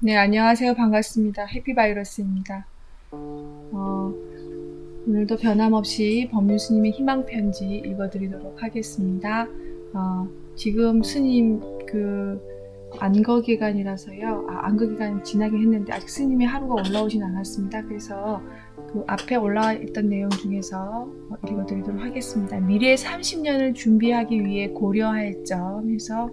네, 안녕하세요. 반갑습니다. 해피바이러스입니다. 오늘도 변함없이 법륜 스님의 희망 편지 읽어드리도록 하겠습니다. 지금 스님 안거 기간이라서요. 안거 기간 지나긴 했는데 아직 스님의 하루가 올라오진 않았습니다. 그래서 그 앞에 올라와 있던 내용 중에서 읽어드리도록 하겠습니다. 미래 30년을 준비하기 위해 고려할 점 해서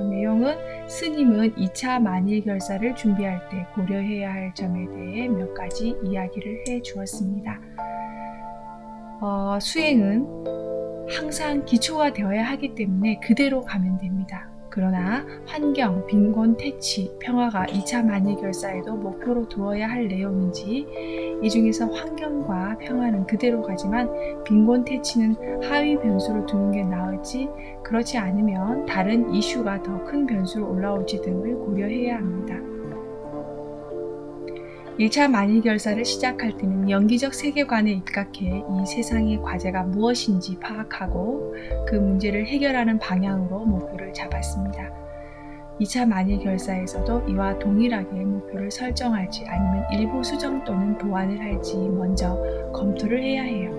내용은 스님은 2차 만일결사를 준비할 때 고려해야 할 점에 대해 몇 가지 이야기를 해 주었습니다. 수행은 항상 기초가 되어야 하기 때문에 그대로 가면 됩니다. 그러나 환경, 빈곤, 퇴치, 평화가 2차 만일결사에도 목표로 두어야 할 내용인지 이 중에서 환경과 평화는 그대로 가지만 빈곤, 퇴치는 하위 변수로 두는 게 나을지 그렇지 않으면 다른 이슈가 더 큰 변수로 올라올지 등을 고려해야 합니다. 1차 만일결사를 시작할 때는 연기적 세계관에 입각해 이 세상의 과제가 무엇인지 파악하고 그 문제를 해결하는 방향으로 목표를 잡았습니다. 2차 만일결사에서도 이와 동일하게 목표를 설정할지 아니면 일부 수정 또는 보완을 할지 먼저 검토를 해야 해요.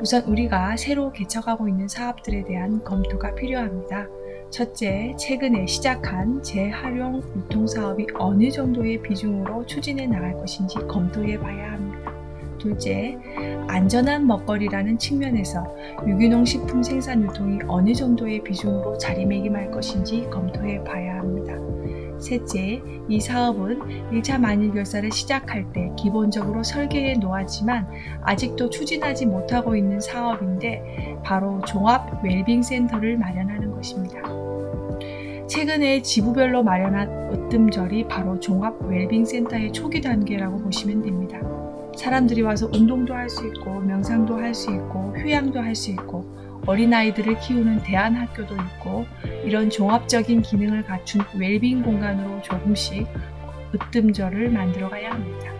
우선 우리가 새로 개척하고 있는 사업들에 대한 검토가 필요합니다. 첫째, 최근에 시작한 재활용 유통사업이 어느 정도의 비중으로 추진해 나갈 것인지 검토해 봐야 합니다. 둘째, 안전한 먹거리라는 측면에서 유기농 식품 생산 유통이 어느 정도의 비중으로 자리매김할 것인지 검토해 봐야 합니다. 셋째, 이 사업은 1차 만일결사를 시작할 때 기본적으로 설계해 놓았지만 아직도 추진하지 못하고 있는 사업인데 바로 종합 웰빙센터를 마련하는 것입니다. 최근에 지부별로 마련한 으뜸절이 바로 종합 웰빙센터의 초기 단계라고 보시면 됩니다. 사람들이 와서 운동도 할 수 있고 명상도 할 수 있고 휴양도 할 수 있고 어린아이들을 키우는 대안학교도 있고 이런 종합적인 기능을 갖춘 웰빙 공간으로 조금씩 으뜸절을 만들어 가야 합니다.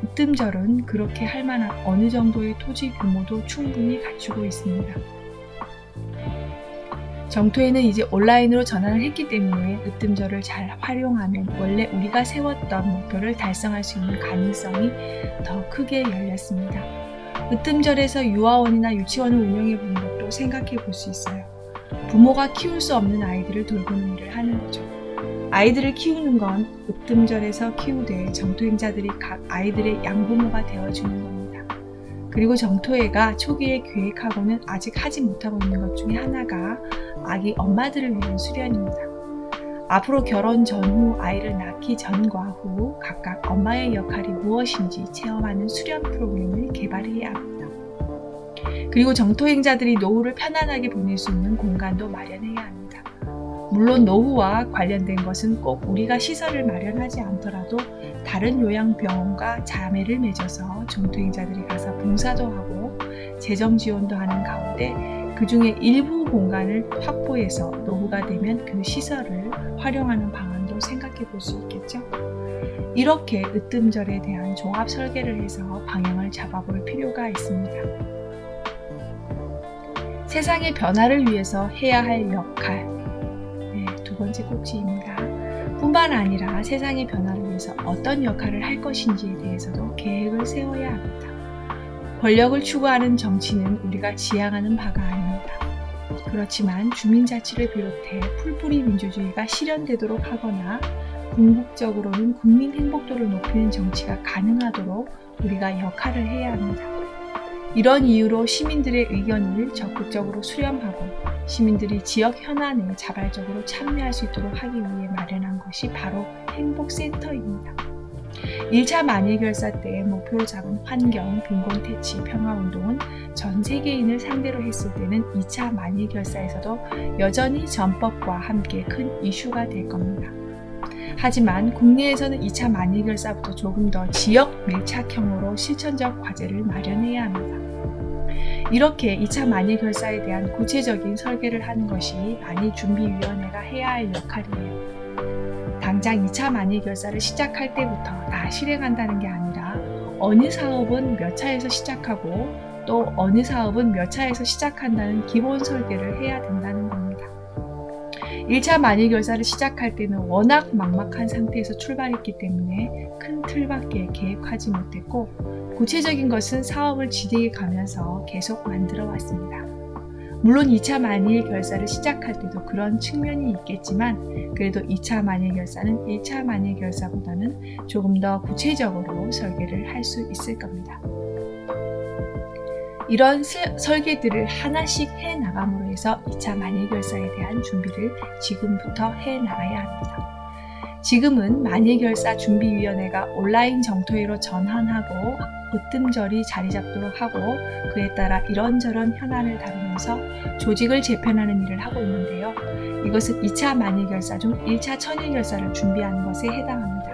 으뜸절은 그렇게 할 만한 어느 정도의 토지 규모도 충분히 갖추고 있습니다. 정토에는 이제 온라인으로 전환을 했기 때문에 으뜸절을 잘 활용하면 원래 우리가 세웠던 목표를 달성할 수 있는 가능성이 더 크게 열렸습니다. 으뜸절에서 유아원이나 유치원을 운영해 보는 것도 생각해 볼 수 있어요. 부모가 키울 수 없는 아이들을 돌보는 일을 하는 거죠. 아이들을 키우는 건 으뜸절에서 키우되 정토행자들이 각 아이들의 양부모가 되어주는 겁니다. 그리고 정토회가 초기에 계획하고는 아직 하지 못하고 있는 것 중에 하나가 아기 엄마들을 위한 수련입니다. 앞으로 결혼 전후 아이를 낳기 전과 후 각각 엄마의 역할이 무엇인지 체험하는 수련 프로그램을 개발해야 합니다. 그리고 정토행자들이 노후를 편안하게 보낼 수 있는 공간도 마련해야 합니다. 물론 노후와 관련된 것은 꼭 우리가 시설을 마련하지 않더라도 다른 요양병원과 자매를 맺어서 정토행자들이 가서 봉사도 하고 재정 지원도 하는 가운데 그 중에 일부 공간을 확보해서 노후가 되면 그 시설을 활용하는 방안도 생각해 볼 수 있겠죠. 이렇게 으뜸절에 대한 종합 설계를 해서 방향을 잡아볼 필요가 있습니다. 세상의 변화를 위해서 해야 할 역할, 두 번째 꼭지입니다. 뿐만 아니라 세상의 변화를 위해서 어떤 역할을 할 것인지에 대해서도 계획을 세워야 합니다. 권력을 추구하는 정치는 우리가 지향하는 바가 아닙니다. 그렇지만 주민자치를 비롯해 풀뿌리 민주주의가 실현되도록 하거나 궁극적으로는 국민 행복도를 높이는 정치가 가능하도록 우리가 역할을 해야 합니다. 이런 이유로 시민들의 의견을 적극적으로 수렴하고 시민들이 지역 현안에 자발적으로 참여할 수 있도록 하기 위해 마련한 것이 바로 행복센터입니다. 1차 만일결사 때 목표로 잡은 환경, 빈곤, 퇴치, 평화운동은 전 세계인을 상대로 했을 때는 2차 만일결사에서도 여전히 전법과 함께 큰 이슈가 될 겁니다. 하지만 국내에서는 2차 만일결사부터 조금 더 지역 밀착형으로 실천적 과제를 마련해야 합니다. 이렇게 2차 만일결사에 대한 구체적인 설계를 하는 것이 만일준비위원회가 해야 할 역할이에요. 당장 2차 만일결사를 시작할 때부터 다 실행한다는 게 아니라 어느 사업은 몇 차에서 시작하고 또 어느 사업은 몇 차에서 시작한다는 기본 설계를 해야 된다는 겁니다. 1차 만일결사를 시작할 때는 워낙 막막한 상태에서 출발했기 때문에 큰 틀밖에 계획하지 못했고 구체적인 것은 사업을 진행해 가면서 계속 만들어 왔습니다. 물론 2차 만일결사를 시작할 때도 그런 측면이 있겠지만 그래도 2차 만일결사는 1차 만일결사보다는 조금 더 구체적으로 설계를 할 수 있을 겁니다. 이런 설계들을 하나씩 해 나감으로 해서 2차 만일결사에 대한 준비를 지금부터 해 나가야 합니다. 지금은 만일결사 준비위원회가 온라인 정토회로 전환하고 으뜸절이 자리 잡도록 하고 그에 따라 이런저런 현안을 다루면서 조직을 재편하는 일을 하고 있는데요. 이것은 2차 만일결사 중 1차 천일결사를 준비하는 것에 해당합니다.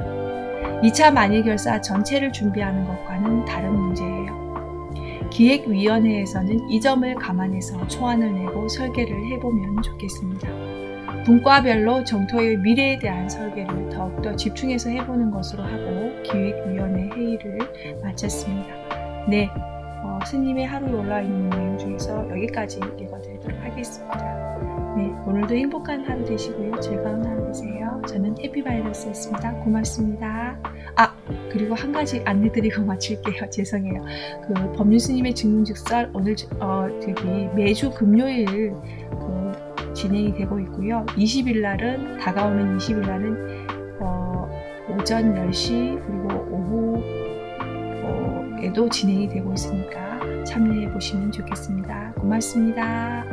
2차 만일결사 전체를 준비하는 것과는 다른 문제예요. 기획위원회에서는 이 점을 감안해서 초안을 내고 설계를 해보면 좋겠습니다. 분과별로 정토의 미래에 대한 설계를 더욱더 집중해서 해보는 것으로 하고 기획위원회 회의를 마쳤습니다. 네, 스님의 하루에 올라있는 내용 중에서 여기까지 읽어드리도록 하겠습니다. 네, 오늘도 행복한 하루 되시고요. 즐거운 하루 되세요. 저는 해피바이러스였습니다. 고맙습니다. 그리고 한 가지 안내드리고 마칠게요. 죄송해요. 법륜 스님의 증문즉설 오늘 매주 금요일 진행이 되고 있고요. 20일 날은 다가오는 20일 날은 오전 10시 그리고 오후에도 진행이 되고 있으니까 참여해 보시면 좋겠습니다. 고맙습니다.